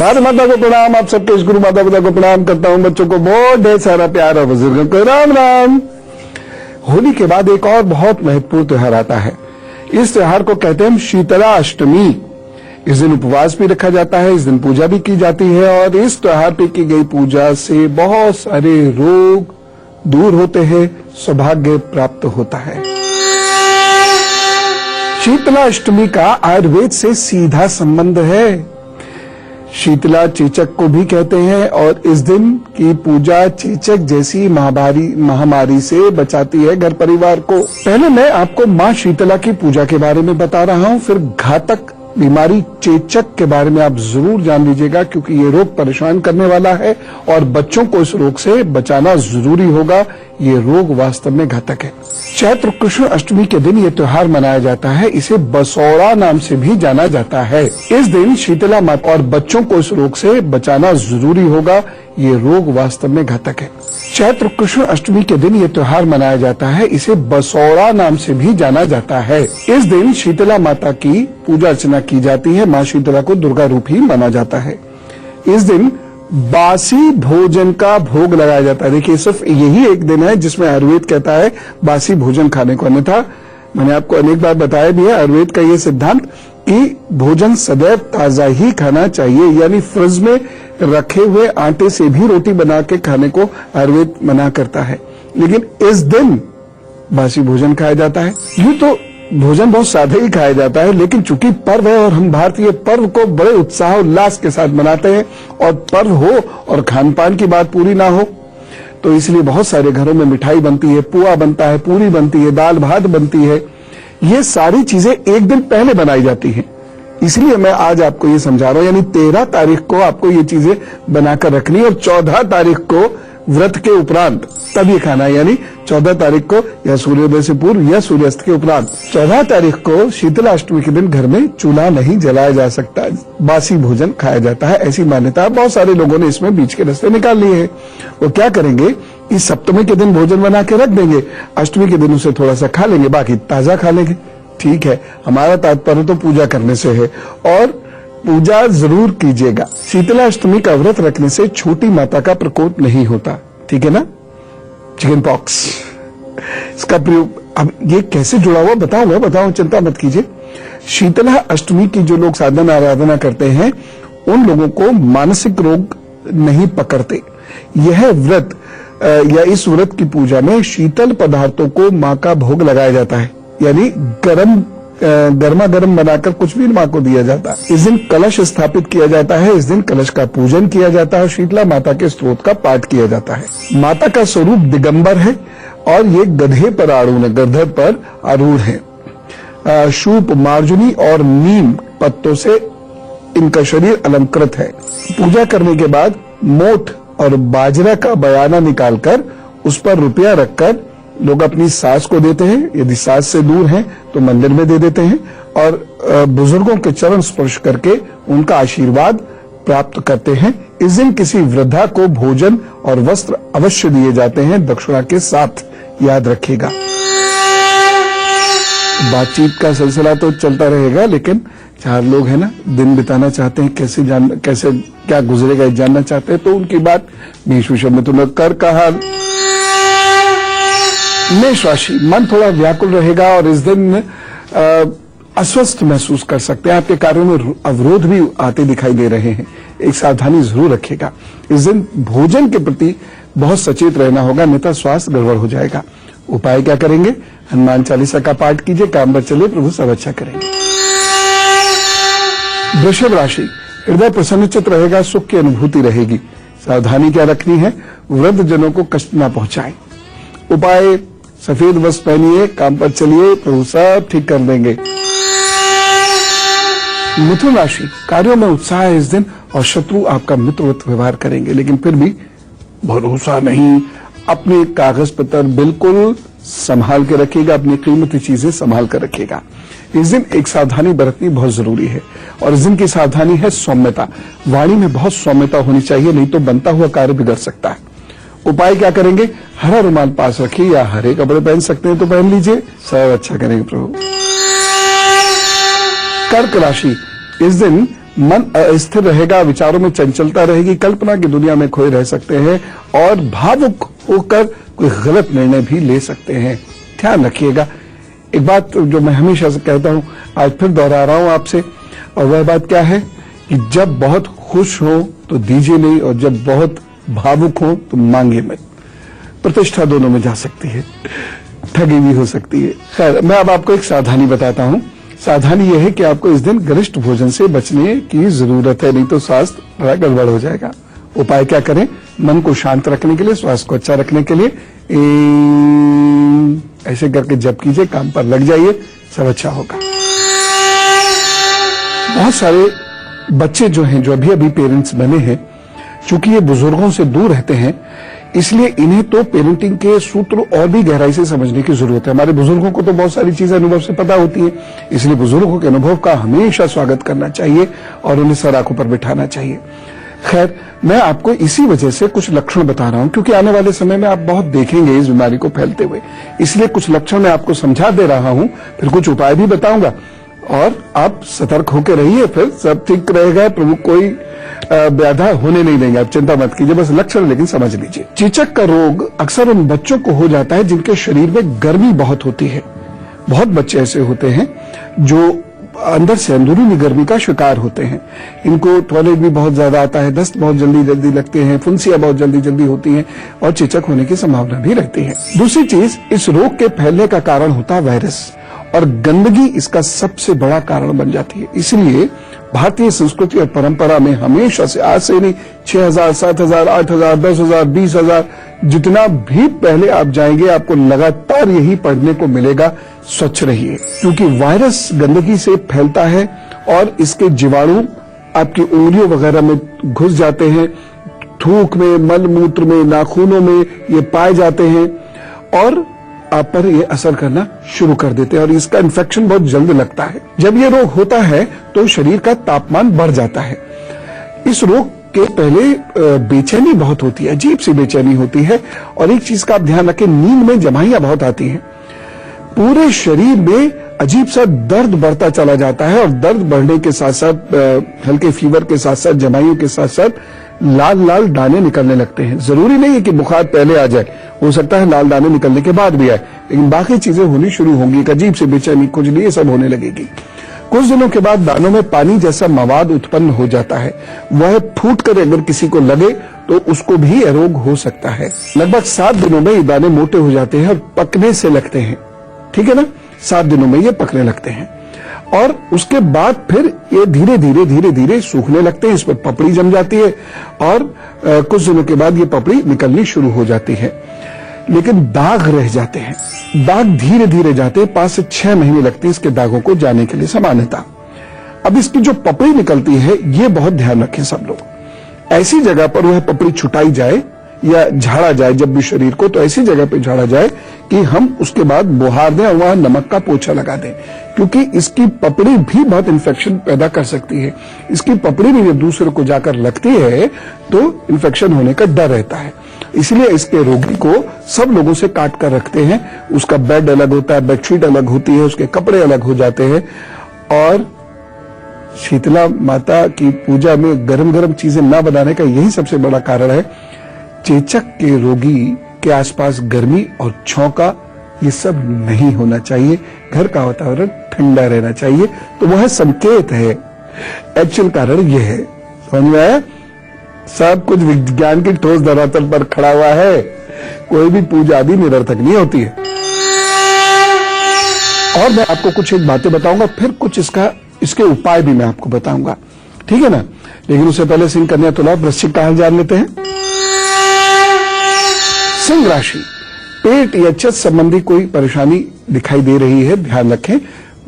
भारत माता को प्रणाम। आप सबके इस गुरु माता पिता को प्रणाम करता हूं। बच्चों को बहुत ढेर सारा प्यार और बुजुर्गों को राम राम। होली के बाद एक और बहुत महत्वपूर्ण त्योहार आता है। इस त्योहार को कहते हैं शीतला अष्टमी। इस दिन उपवास भी रखा जाता है, इस दिन पूजा भी की जाती है और इस त्योहार पे की गई पूजा से बहुत सारे रोग दूर होते हैं, सौभाग्य प्राप्त होता है। शीतला अष्टमी का आयुर्वेद से सीधा संबंध है। शीतला चेचक को भी कहते हैं और इस दिन की पूजा चेचक जैसी महामारी से बचाती है घर परिवार को। पहले मैं आपको मां शीतला की पूजा के बारे में बता रहा हूं, फिर घातक बीमारी चेचक के बारे में आप जरूर जान लीजिएगा, क्योंकि ये रोग परेशान करने वाला है और बच्चों को इस रोग से बचाना जरूरी होगा। ये रोग वास्तव में घातक है। चैत्र कृष्ण अष्टमी के दिन ये त्योहार मनाया जाता है। इसे बसौरा नाम से भी जाना जाता है। इस दिन शीतला माता और बच्चों को इस रोग से बचाना जरूरी होगा। ये रोग वास्तव में घातक है। चैत्र कृष्ण अष्टमी के दिन ये त्योहार मनाया जाता है। इसे बसौरा नाम से भी जाना जाता है। इस दिन शीतला माता की पूजा अर्चना की जाती है। मां शीतला को दुर्गा रूप ही माना जाता है। इस दिन बासी भोजन का भोग लगाया जाता है। देखिए, सिर्फ यही एक दिन है जिसमें आयुर्वेद कहता है बासी भोजन खाने को, अन्यथा मैंने आपको अनेक बार बताया भी है आयुर्वेद का ये सिद्धांत कि भोजन सदैव ताजा ही खाना चाहिए, यानी फ्रिज में रखे हुए आटे से भी रोटी बना के खाने को आयुर्वेद मना करता है। लेकिन इस दिन बासी भोजन खाया जाता है। यूं तो भोजन बहुत सादे ही खाया जाता है, लेकिन चूंकि पर्व है और हम भारतीय पर्व को बड़े उत्साह उल्लास के साथ मनाते हैं और पर्व हो और खान पान की बात पूरी ना हो, तो इसलिए बहुत सारे घरों में मिठाई बनती है, पुआ बनता है, पूरी बनती है, दाल भात बनती है। ये सारी चीजें एक दिन पहले बनाई जाती हैं। इसलिए मैं आज आपको ये समझा रहा हूं, यानी 13 तारीख को आपको ये चीजें बनाकर रखनी और 14 तारीख को व्रत के उपरांत तब ये खाना है, यानी 14 तारीख को या सूर्योदय से पूर्व या सूर्यास्त के उपरांत। 14 तारीख को शीतला अष्टमी के दिन घर में चूल्हा नहीं जलाया जा सकता, बासी भोजन खाया जाता है, ऐसी मान्यता है। बहुत सारे लोगों ने इसमें बीच के रास्ते निकाल लिए हैं। वो क्या करेंगे, इस सप्तमी के दिन भोजन बना के रख देंगे, अष्टमी के दिन उसे थोड़ा सा खा लेंगे, बाकी ताजा खा लेंगे। ठीक है, हमारा तात्पर्य तो पूजा करने से है और पूजा जरूर कीजिएगा। शीतला अष्टमी का व्रत रखने से छोटी माता का प्रकोप नहीं होता, ठीक है ना। चिकन पॉक्स इसका प्रयोग, अब ये कैसे जुड़ा हुआ बताऊं, चिंता मत कीजिए। शीतला अष्टमी की जो लोग साधना आराधना करते हैं उन लोगों को मानसिक रोग नहीं पकड़ते। यह व्रत या इस व्रत की पूजा में शीतल पदार्थों को मां का भोग लगाया जाता है, यानी गर्मा गर्म बनाकर कुछ भी मां को दिया जाता है। इस दिन कलश स्थापित किया जाता है। इस दिन कलश का पूजन किया जाता है। शीतला माता के स्तोत्र का पाठ किया जाता है। माता का स्वरूप दिगंबर है और ये गधे पर आरूढ़ है, गधे पर आरूढ़ है। शूप, मार्जुनी और नीम पत्तों से इनका शरीर अलंकृत है। पूजा करने के बाद मोठ और बाजरा का बयाना निकालकर उस पर रुपया रखकर लोग अपनी सास को देते हैं। यदि सास से दूर हैं तो मंदिर में दे देते हैं और बुजुर्गों के चरण स्पर्श करके उनका आशीर्वाद प्राप्त करते हैं। इस दिन किसी वृद्धा को भोजन और वस्त्र अवश्य दिए जाते हैं, दक्षिणा के साथ, याद रखिएगा। बातचीत का सिलसिला तो चलता रहेगा, लेकिन 4 लोग हैं ना, दिन बिताना चाहते हैं, कैसे क्या गुजरेगा जानना चाहते हैं, तो उनकी बात मेष विषय में तो कर कहा। मेष राशि, मन थोड़ा व्याकुल रहेगा और इस दिन अस्वस्थ महसूस कर सकते हैं। आपके कार्यों में अवरोध भी आते दिखाई दे रहे हैं। एक सावधानी जरूर रखिएगा। इस दिन भोजन के प्रति बहुत सचेत रहना होगा, अन्यथा स्वास्थ्य गड़बड़ हो जाएगा। उपाय क्या करेंगे, हनुमान चालीसा का पाठ कीजिए, काम पर चले, प्रभु सब अच्छा करेंगे। वृषभ राशि, हृदय प्रसन्नचित रहेगा, सुख की अनुभूति रहेगी। सावधानी क्या रखनी है, वृद्ध जनों को कष्ट न पहुंचाएं। उपाय, सफेद वस्त्र पहनिए, काम पर चलिए, प्रभु सब ठीक कर देंगे। मिथुन राशि, कार्यों में उत्साह है इस दिन और शत्रु आपका मित्रवत व्यवहार करेंगे, लेकिन फिर भी भरोसा नहीं। अपने कागज पत्र बिल्कुल संभाल के रखिएगा, अपनी कीमती चीजें संभाल कर रखिएगा। इस दिन एक सावधानी बरतनी बहुत जरूरी है और इस दिन की सावधानी है सौम्यता। वाणी में बहुत सौम्यता होनी चाहिए, नहीं तो बनता हुआ कार्य बिगड़ सकता है। उपाय क्या करेंगे, हरा रुमाल पास रखिए या हरे कपड़े पहन सकते हैं तो पहन लीजिए, सब अच्छा करेंगे प्रभु। कर्क राशि, इस दिन मन अस्थिर रहेगा, विचारों में चंचलता रहेगी, कल्पना की दुनिया में खोए रह सकते हैं और भावुक होकर कोई गलत निर्णय भी ले सकते हैं। ध्यान रखिएगा। एक बात जो मैं हमेशा से कहता हूं, आज फिर दोहरा रहा हूं आपसे, और वह बात क्या है कि जब बहुत खुश हो तो दीजिए नहीं, और जब बहुत भावुक हो तो मांगे मत। प्रतिष्ठा दोनों में जा सकती है, ठगी भी हो सकती है। खैर, मैं अब आपको एक सावधानी बताता हूं। सावधानी यह है कि आपको इस दिन गरिष्ठ भोजन से बचने की जरूरत है, नहीं तो स्वास्थ्य थोड़ा गड़बड़ हो जाएगा। उपाय क्या करें? मन को शांत रखने के लिए, स्वास्थ्य को अच्छा रखने के लिए ऐसे करके जप कीजिए, काम पर लग जाइए, सब अच्छा होगा। बहुत सारे बच्चे जो हैं, जो अभी अभी पेरेंट्स बने हैं, चूंकि ये बुजुर्गों से दूर रहते हैं, इसलिए इन्हें तो पेरेंटिंग के सूत्र और भी गहराई से समझने की जरूरत है। हमारे बुजुर्गों को तो बहुत सारी चीजें अनुभव से पता होती हैं, इसलिए बुजुर्गों के अनुभव का हमेशा स्वागत करना चाहिए और उन्हें सर आंखों पर बिठाना चाहिए। खैर, मैं आपको इसी वजह से कुछ लक्षण बता रहा हूं, क्योंकि आने वाले समय में आप बहुत देखेंगे इस बीमारी को फैलते हुए, इसलिए कुछ लक्षण मैं आपको समझा दे रहा हूं, फिर कुछ उपाय भी बताऊंगा और आप सतर्क होकर रहिए, फिर सब ठीक रहेगा। प्रभु कोई बाधा होने नहीं देंगे, आप चिंता मत कीजिए, बस लक्षण लेकिन समझ लीजिए। चेचक का रोग अक्सर उन बच्चों को हो जाता है जिनके शरीर में गर्मी बहुत होती है। बहुत बच्चे ऐसे होते हैं जो अंदर से अंदरूनी गर्मी का शिकार होते हैं। इनको टॉयलेट भी बहुत ज्यादा आता है, दस्त बहुत जल्दी जल्दी लगते हैं, फुंसियां बहुत जल्दी जल्दी होती हैं और चेचक होने की संभावना भी रहती है। दूसरी चीज, इस रोग के फैलने का कारण होता है वायरस, और गंदगी इसका सबसे बड़ा कारण बन जाती है। इसलिए भारतीय संस्कृति और परंपरा में हमेशा से, आज से नहीं, 6,000, 7,000, 8,000, 10,000, 20,000, जितना भी पहले आप जाएंगे, आपको लगातार यही पढ़ने को मिलेगा, स्वच्छ रहिए, क्योंकि वायरस गंदगी से फैलता है और इसके जीवाणु आपकी उंगलियों वगैरह में घुस जाते हैं, थूक में, मल मूत्र में, नाखूनों में ये पाए जाते हैं और आप पर ये असर करना शुरू कर देते हैं और इसका इन्फेक्शन बहुत जल्द लगता है। जब ये रोग होता है तो शरीर का तापमान बढ़ जाता है। इस रोग के पहले बेचैनी बहुत होती है, अजीब सी बेचैनी होती है, और एक चीज का आप ध्यान रखें, नींद में जमाइयां बहुत आती हैं। पूरे शरीर में अजीब सा दर्द बढ़ता चला जाता है और दर्द बढ़ने के साथ साथ हल्के फीवर के साथ साथ, जमाइयों के साथ साथ लाल लाल दाने निकलने लगते हैं। जरूरी नहीं है कि बुखार पहले आ जाए, हो सकता है लाल दाने निकलने के बाद भी आए, लेकिन बाकी चीजें होनी शुरू होंगी। एक अजीब से बेचैनी, खुजली, ये सब होने लगेगी। कुछ दिनों के बाद दानों में पानी जैसा मवाद उत्पन्न हो जाता है, वह फूट कर अगर किसी को लगे तो उसको भी यह रोग हो सकता है। लगभग 7 दिनों में ये दाने मोटे हो जाते हैं और पकने से लगते हैं, ठीक है ना, 7 दिनों में ये पकने लगते हैं और उसके बाद फिर ये धीरे धीरे धीरे धीरे सूखने लगते हैं, इस पर पपड़ी जम जाती है और कुछ दिनों के बाद ये पपड़ी निकलनी शुरू हो जाती है, लेकिन दाग रह जाते हैं। दाग धीरे धीरे जाते हैं, 5 से 6 महीने लगते हैं इसके दागों को जाने के लिए सामान्यतः। अब इसकी जो पपड़ी निकलती है, ये बहुत ध्यान रखें सब लोग। ऐसी जगह पर वह पपड़ी छुटाई जाए या झाड़ा जाए जब भी शरीर को, तो ऐसी जगह पे झाड़ा जाए कि हम उसके बाद बुहार दें और वहां नमक का पोछा लगा दें, क्योंकि इसकी पपड़ी भी बहुत इन्फेक्शन पैदा कर सकती है। इसकी पपड़ी भी जब दूसरे को जाकर लगती है तो इन्फेक्शन होने का डर रहता है। इसलिए इसके रोगी को सब लोगों से काट कर रखते हैं। उसका बेड अलग होता है, बेडशीट अलग होती है, उसके कपड़े अलग हो जाते हैं। और शीतला माता की पूजा में गरम गरम चीजें ना बनाने का यही सबसे बड़ा कारण है। चेचक के रोगी के आसपास गर्मी और छौंका ये सब नहीं होना चाहिए। घर का वातावरण ठंडा रहना चाहिए, तो वह संकेत है। एक्चुअल कारण यह है, समझ में आया? सब कुछ विज्ञान की ठोस धरातल पर खड़ा हुआ है। कोई भी पूजा आदि निरर्थक नहीं होती है। और मैं आपको कुछ एक बातें बताऊंगा, फिर कुछ इसके उपाय भी मैं आपको बताऊंगा, ठीक है ना। लेकिन उससे पहले सिंह, कन्या, तुला, वृश्चिक का हाल जान लेते हैं। सिंह राशि, पेट या चेस्ट संबंधी कोई परेशानी दिखाई दे रही है, ध्यान रखें।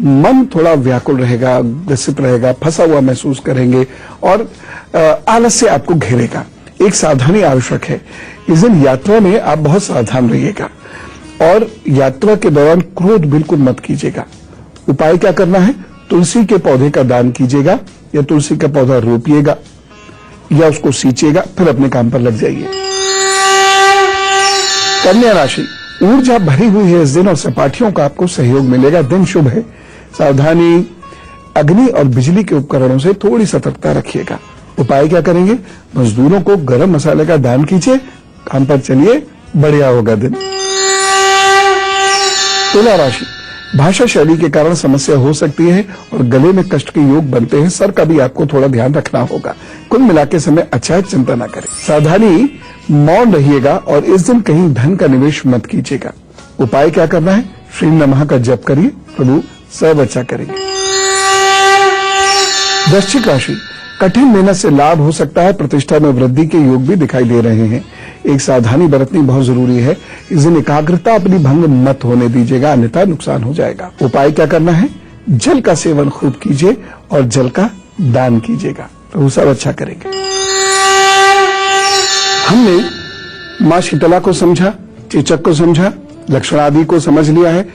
मन थोड़ा व्याकुल रहेगा, ग्रसित रहेगा, फंसा हुआ महसूस करेंगे और आलस्य आपको घेरेगा। एक सावधानी आवश्यक है। इस दिन यात्रा में आप बहुत सावधान रहिएगा और यात्रा के दौरान क्रोध बिल्कुल मत कीजिएगा। उपाय क्या करना है? तुलसी के पौधे का दान कीजिएगा या तुलसी का पौधा रोपिएगा या उसको सींचिएगा, फिर अपने काम पर लग जाइए। कन्या राशि, ऊर्जा भरी हुई है इस दिन और सपाटियों का आपको सहयोग मिलेगा। दिन शुभ है। सावधानी, अग्नि और बिजली के उपकरणों से थोड़ी सतर्कता रखिएगा। उपाय क्या करेंगे? मजदूरों को गरम मसाले का दान कीजिए, काम पर चलिए, बढ़िया होगा दिन। तुला राशि, भाषा शैली के कारण समस्या हो सकती है और गले में कष्ट के योग बनते हैं। सर का भी आपको थोड़ा ध्यान रखना होगा। कुल मिला के समय अच्छा है, चिंता न करें। सावधानी, मौन रहिएगा और इस दिन कहीं धन का निवेश मत कीजिएगा। उपाय क्या करना है? श्री नमः का जप करिए, प्रभु सब अच्छा करेंगे। वृश्चिक राशि, कठिन मेहनत से लाभ हो सकता है। प्रतिष्ठा में वृद्धि के योग भी दिखाई दे रहे हैं। एक सावधानी बरतनी बहुत जरूरी है। इस दिन एकाग्रता अपनी भंग मत होने दीजिएगा, अन्यथा नुकसान हो जाएगा। उपाय क्या करना है? जल का सेवन खूब कीजिए और जल का दान कीजिएगा, प्रभु सब अच्छा करेंगे। हमने मां शीतला को समझा, चेचक को समझा, लक्षण आदि को समझ लिया है,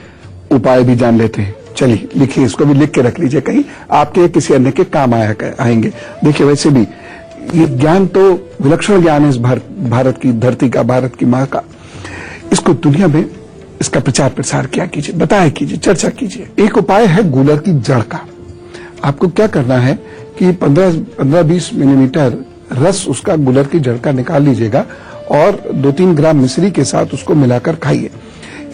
उपाय भी जान लेते हैं। चलिए लिखिए, इसको भी लिख के रख लीजिए, कहीं आपके किसी अन्य के काम आएंगे। देखिए वैसे भी ये ज्ञान तो विलक्षण ज्ञान है इस भारत की धरती का, भारत की मां का। इसको दुनिया में इसका प्रचार प्रसार किया कीजिए, बताया कीजिए, चर्चा कीजिए। एक उपाय है गूलर की जड़ का। आपको क्या करना है कि 15-20 मिलीमीटर रस उसका गूलर की जड़ का निकाल लीजिएगा और 2-3 ग्राम मिश्री के साथ उसको मिलाकर खाइए।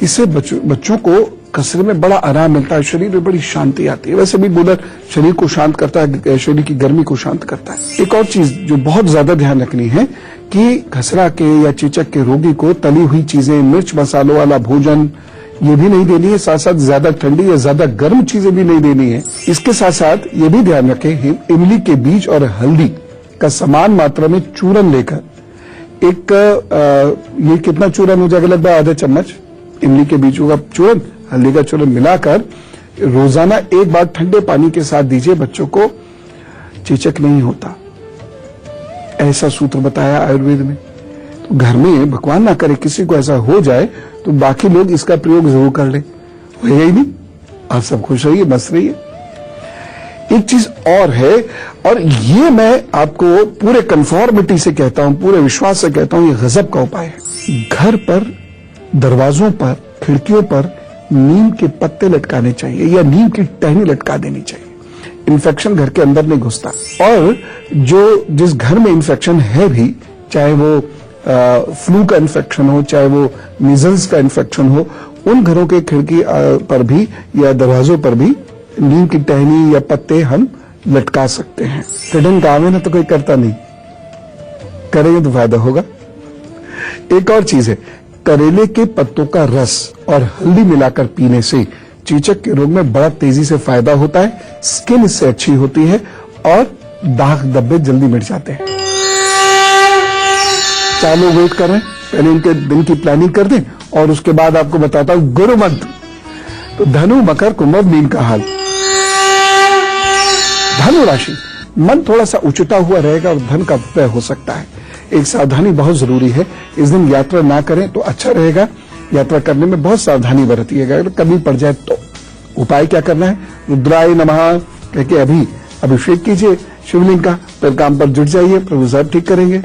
इससे बच्चों को कसरे में बड़ा आराम मिलता है, शरीर में बड़ी शांति आती है। वैसे भी गूलर शरीर को शांत करता है, शरीर की गर्मी को शांत करता है। एक और चीज जो बहुत ज्यादा ध्यान रखनी है कि खसरा के या चेचक के रोगी को तली हुई चीजें, मिर्च मसालों वाला भोजन ये भी नहीं देनी है। साथ साथ ज्यादा ठंडी या ज्यादा गर्म चीजें भी नहीं देनी है। इसके साथ साथ ये भी ध्यान रखें, इमली के बीज और हल्दी का समान मात्रा में चूरन लेकर ये कितना चूरन हो जाएगा? लगभग आधा चम्मच इमली के बीजों का चूरन, हल्दी का चूरन मिलाकर रोजाना एक बार ठंडे पानी के साथ दीजिए। बच्चों को चेचक नहीं होता, ऐसा सूत्र बताया आयुर्वेद में। तो घर में भगवान ना करे किसी को ऐसा हो जाए तो बाकी लोग इसका प्रयोग जरूर कर ले, होगा ही नहीं। आप सब खुश रहिए, मस्त रहिए। एक चीज और है, और ये मैं आपको पूरे कंफॉर्मिटी से कहता हूं, पूरे विश्वास से कहता हूं, ये गजब का उपाय है। घर पर, दरवाजों पर, खिड़कियों पर नीम के पत्ते लटकाने चाहिए या नीम की टहनी लटका देनी चाहिए। इन्फेक्शन घर के अंदर नहीं घुसता। और जिस घर में इन्फेक्शन है भी, चाहे वो फ्लू का इन्फेक्शन हो, चाहे वो मीजल्स का इन्फेक्शन हो, उन घरों के खिड़की पर भी या दरवाजों पर भी नीम की टहनी या पत्ते हम लटका सकते हैं। हिडन काम है ना, तो कोई करता नहीं, करेंगे तो फायदा होगा। एक और चीज है, करेले के पत्तों का रस और हल्दी मिलाकर पीने से चेचक के रोग में बड़ा तेजी से फायदा होता है। स्किन इससे अच्छी होती है और दाग धब्बे जल्दी मिट जाते हैं। 4 लोग वेट कर रहे हैं, पहले इनके दिन की प्लानिंग कर दें और उसके बाद आपको बताता हूं गुरु मंत्र। तो धनु, मकर, कुंभ, मीन का हाल। धनु राशि, मन थोड़ा सा उचटा हुआ रहेगा और धन का व्यय हो सकता है। एक सावधानी बहुत जरूरी है। इस दिन यात्रा ना करें तो अच्छा रहेगा। यात्रा करने में बहुत सावधानी बरतिएगा, अगर कभी पड़ जाए तो। उपाय क्या करना है? रुद्राय नमः कहके अभी अभिषेक कीजिए शिवलिंग का, फिर काम पर जुट जाइए, प्रभु साहब ठीक करेंगे।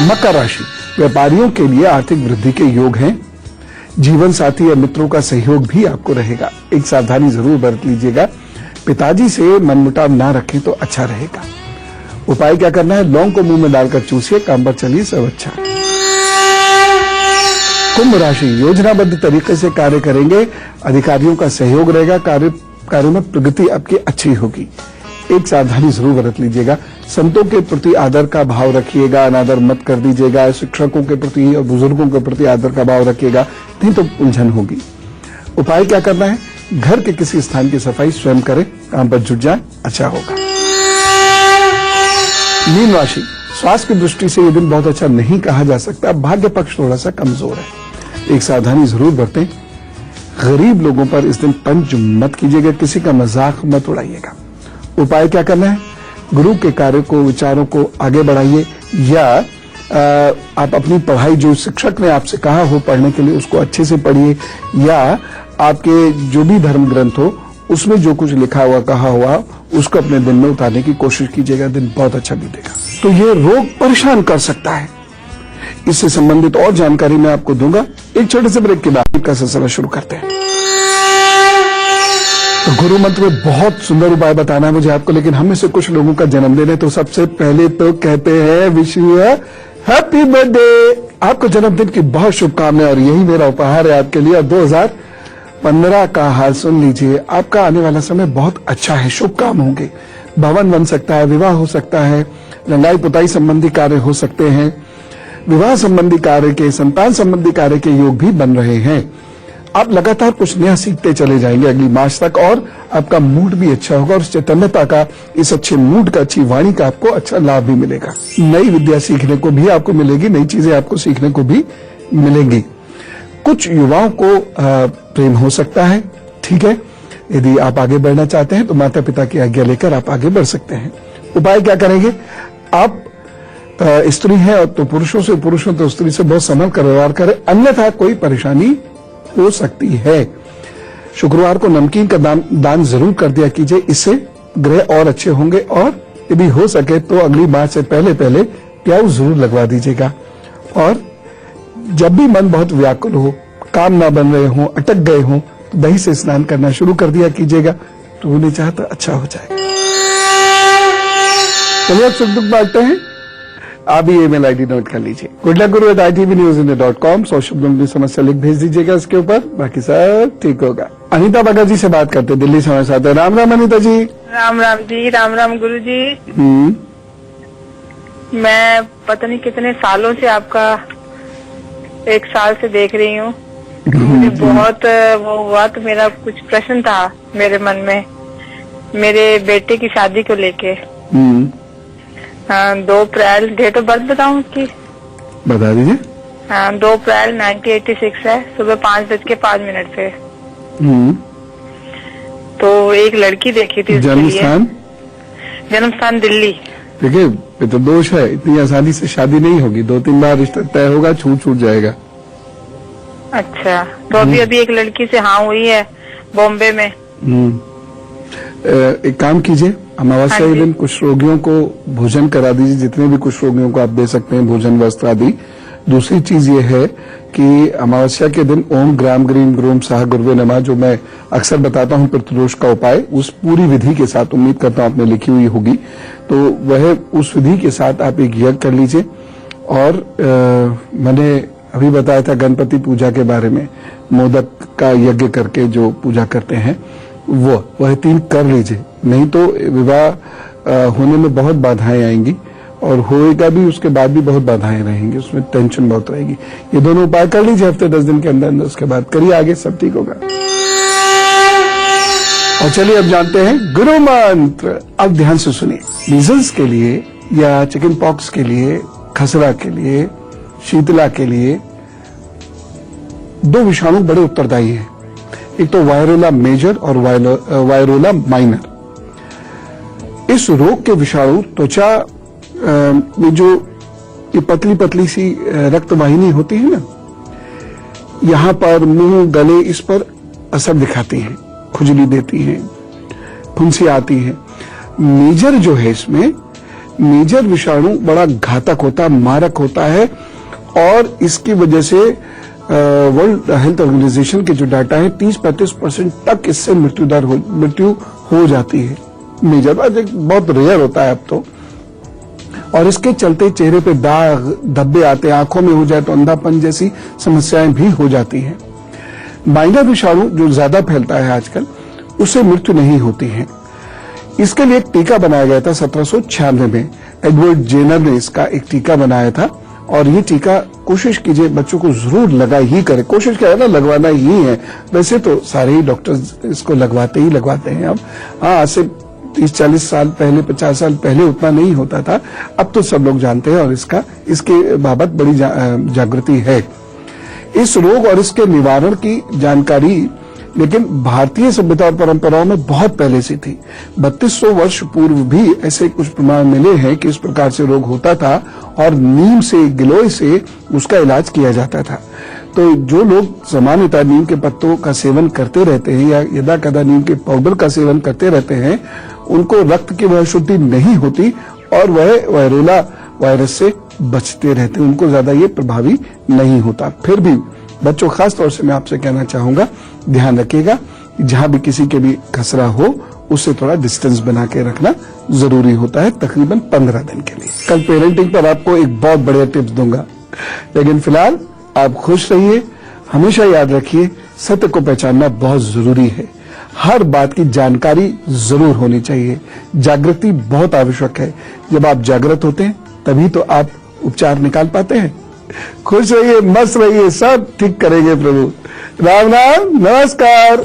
मकर राशि, व्यापारियों के लिए आर्थिक वृद्धि के योग हैं। जीवन साथी या मित्रों का सहयोग भी आपको रहेगा। एक सावधानी जरूर बरत लीजिएगा। पिताजी से मनमुटाव ना रखें तो अच्छा रहेगा। उपाय क्या करना है? लौंग को मुंह में डालकर चूसिए, काम पर चलिए, सब अच्छा। कुंभ राशि, योजनाबद्ध तरीके से कार्य करेंगे, अधिकारियों का सहयोग रहेगा, कार्यों में प्रगति आपकी अच्छी होगी। एक सावधानी जरूर बरत लीजिएगा। संतों के प्रति आदर का भाव रखिएगा, अनादर मत कर दीजिएगा। शिक्षकों के प्रति और बुजुर्गों के प्रति आदर का भाव रखिएगा, नहीं तो उलझन होगी। उपाय क्या करना है? घर के किसी स्थान की सफाई स्वयं करें, काम पर जुट जाए, अच्छा होगा। मीन राशि, स्वास्थ्य की दृष्टि से यह दिन बहुत अच्छा नहीं कहा जा सकता। भाग्य पक्ष थोड़ा सा कमजोर है। एक सावधानी जरूर बरतें। गरीब लोगों पर इस दिन पंच मत कीजिएगा, किसी का मजाक मत उड़ाइएगा। उपाय क्या करना है? गुरु के कार्य को, विचारों को आगे बढ़ाइए, या आप अपनी पढ़ाई जो शिक्षक ने आपसे कहा हो पढ़ने के लिए उसको अच्छे से पढ़िए, या आपके जो भी धर्म ग्रंथ हो उसमें जो कुछ लिखा हुआ, कहा हुआ, उसको अपने दिन में उतारने की कोशिश कीजिएगा। दिन बहुत अच्छा बीतेगा। तो ये रोग परेशान कर सकता है, इससे संबंधित और जानकारी मैं आपको दूंगा। एक छोटे से ब्रेक के बाद का सिलसिला शुरू करते हैं। तो गुरु मंत्र में बहुत सुंदर उपाय बताना है मुझे आपको, लेकिन हम में से कुछ लोगों का जन्मदिन है, तो सबसे पहले तो कहते हैं विश यू हैप्पी बर्थडे। आपको जन्मदिन की बहुत शुभकामनाएं और यही मेरा उपहार है आपके लिए। 2015 का हाल सुन लीजिए। आपका आने वाला समय बहुत अच्छा है, शुभ काम होंगे, भवन बन सकता है, विवाह हो सकता है, रंगाई पुताई संबंधी कार्य हो सकते हैं, विवाह संबंधी कार्य के, संतान संबंधी कार्य के योग भी बन रहे हैं। आप लगातार कुछ नया सीखते चले जाएंगे अगली मार्च तक, और आपका मूड भी अच्छा होगा और चैतन्यता का, इस अच्छे मूड का, अच्छी वाणी का आपको अच्छा लाभ भी मिलेगा। नई विद्या सीखने को भी आपको मिलेगी, नई चीजें आपको सीखने को भी मिलेंगी। कुछ युवाओं को प्रेम हो सकता है, ठीक है। यदि आप आगे बढ़ना चाहते हैं तो माता पिता की आज्ञा लेकर आप आगे बढ़ सकते हैं। उपाय क्या करेंगे? आप स्त्री है तो पुरुषों से, पुरुषों तो स्त्री से बहुत संभल कर व्यवहार करें, अन्यथा कोई परेशानी हो सकती है। शुक्रवार को नमकीन का दान जरूर कर दिया कीजिए, इससे ग्रह और अच्छे होंगे। और यदि हो सके तो अगली मार्च से पहले पहले प्याऊ जरूर लगवा दीजिएगा। और जब भी मन बहुत व्याकुल हो, काम ना बन रहे हो, अटक गए हो, तो दही से स्नान करना शुरू कर दिया कीजिएगा, तो उन्हें चाहता अच्छा हो जाए। चलिए अब सुख दुख बांटते हैं। आप भी ईमेल आईडी नोट कर लीजिए, goodluckguru@itvnews.com। 100 शब्दों की समस्या लिख भेज दीजिएगा इसके ऊपर, बाकी सब ठीक होगा। अनीता भगत जी से बात करते, दिल्ली से हमारे साथ है। राम राम अनीता जी। राम राम जी, राम राम गुरु जी। मैं पता नहीं कितने सालों से आपका, 1 साल से देख रही हूँ। मुझे बहुत वो हुआ, तो मेरा कुछ प्रश्न था मेरे मन में, मेरे बेटे की शादी को लेके। 2 अप्रैल, डेट ऑफ बर्थ बताऊं उसकी? बता दीजिए। 2 अप्रैल 1986 है, सुबह 5:05 पे। तो एक लड़की देखी थी। जन्म स्थान दिल्ली। देखिए, ये तो दोष है, इतनी आसानी से शादी नहीं होगी, 2-3 बार रिश्ता तय होगा, छूट जाएगा। अच्छा, तो अभी एक लड़की से हाँ हुई है बॉम्बे में। एक काम कीजिए, अमावस्या के दिन कुछ रोगियों को भोजन करा दीजिए, जितने भी कुछ रोगियों को आप दे सकते हैं, भोजन वस्त्र आदि। दूसरी चीज ये है कि अमावस्या के दिन ओम ग्राम ग्रीम ग्रोम साह गुरुवे नमः, जो मैं अक्सर बताता हूं पितृदोष का उपाय, उस पूरी विधि के साथ, उम्मीद करता हूं आपने लिखी हुई होगी, तो वह उस विधि के साथ आप एक यज्ञ कर लीजिए। और मैंने अभी बताया था गणपति पूजा के बारे में, मोदक का यज्ञ करके जो पूजा करते हैं, वह 3 कर लीजिए, नहीं तो विवाह होने में बहुत बाधाएं आएंगी, और होएगा भी उसके बाद भी बहुत बाधाएं रहेंगी, उसमें टेंशन बहुत रहेगी। ये दोनों उपाय कर लीजिए हफ्ते 10 दिन के अंदर, उसके बाद करिए, आगे सब ठीक होगा। और चलिए अब जानते हैं गुरु मंत्र। अब ध्यान से सुनिए। मीजल्स के लिए या चिकन पॉक्स के लिए, खसरा के लिए, शीतला के लिए 2 विषाणु बड़े उत्तरदायी हैं। एक तो वायरोला मेजर और वायरोला माइनर। इस रोग के विषाणु त्वचा में जो ये पतली पतली सी रक्तवाहिनी होती है ना, यहाँ पर, मुंह, गले, इस पर असर दिखाती हैं, खुजली देती हैं, फुंसी आती है। मेजर जो है, इसमें मेजर विषाणु बड़ा घातक होता है, मारक होता है, और इसकी वजह से वर्ल्ड हेल्थ ऑर्गेनाइजेशन के जो डाटा है, 30-35% तक इससे मृत्यु हो जाती है। मेजर बहुत रेयर होता है अब तो, और इसके चलते चेहरे पे दाग धब्बे आते हैं, आंखों में हो जाए तो अंधापन जैसी समस्याएं भी हो जाती हैं। माइनर विषाणु जो ज्यादा फैलता है आजकल, उससे मृत्यु नहीं होती है। इसके लिए एक टीका बनाया गया था 1796 में, एडवर्ड जेनर ने इसका एक टीका बनाया था। और ये टीका कोशिश कीजिए बच्चों को जरूर लगा ही करें, कोशिश क्या है ना, लगवाना ही है। वैसे तो सारे ही डॉक्टर्स इसको लगवाते हैं अब। हाँ, आज से 30-40 साल पहले, 50 साल पहले उतना नहीं होता था, अब तो सब लोग जानते हैं, और इसके बाबत बड़ी जागृति है। इस रोग और इसके निवारण की जानकारी लेकिन भारतीय सभ्यता और परंपराओं में बहुत पहले से थी। 3200 वर्ष पूर्व भी ऐसे कुछ प्रमाण मिले हैं कि इस प्रकार से रोग होता था, और नीम से, गिलोय से उसका इलाज किया जाता था। तो जो लोग सामान्यतः नीम के पत्तों का सेवन करते रहते हैं, या यदा कदा नीम के पाउडर का सेवन करते रहते हैं, उनको रक्त की वह शुद्धि नहीं होती, और वह वायरोला वायरस से बचते रहते हैं, उनको ज्यादा ये प्रभावी नहीं होता। फिर भी बच्चों, खास तौर से मैं आपसे कहना चाहूंगा, ध्यान रखिएगा जहां भी किसी के भी खसरा हो उससे थोड़ा डिस्टेंस बना के रखना जरूरी होता है, तकरीबन 15 दिन के लिए। कल पेरेंटिंग पर आपको एक बहुत बढ़िया टिप्स दूंगा, लेकिन फिलहाल आप खुश रहिए। हमेशा याद रखिए, सत्य को पहचानना बहुत जरूरी है। हर बात की जानकारी जरूर होनी चाहिए। जागृति बहुत आवश्यक है। जब आप जागृत होते हैं तभी तो आप उपचार निकाल पाते हैं। खुश रहिए, मस्त रहिए, सब ठीक करेंगे प्रभु। राम राम, नमस्कार।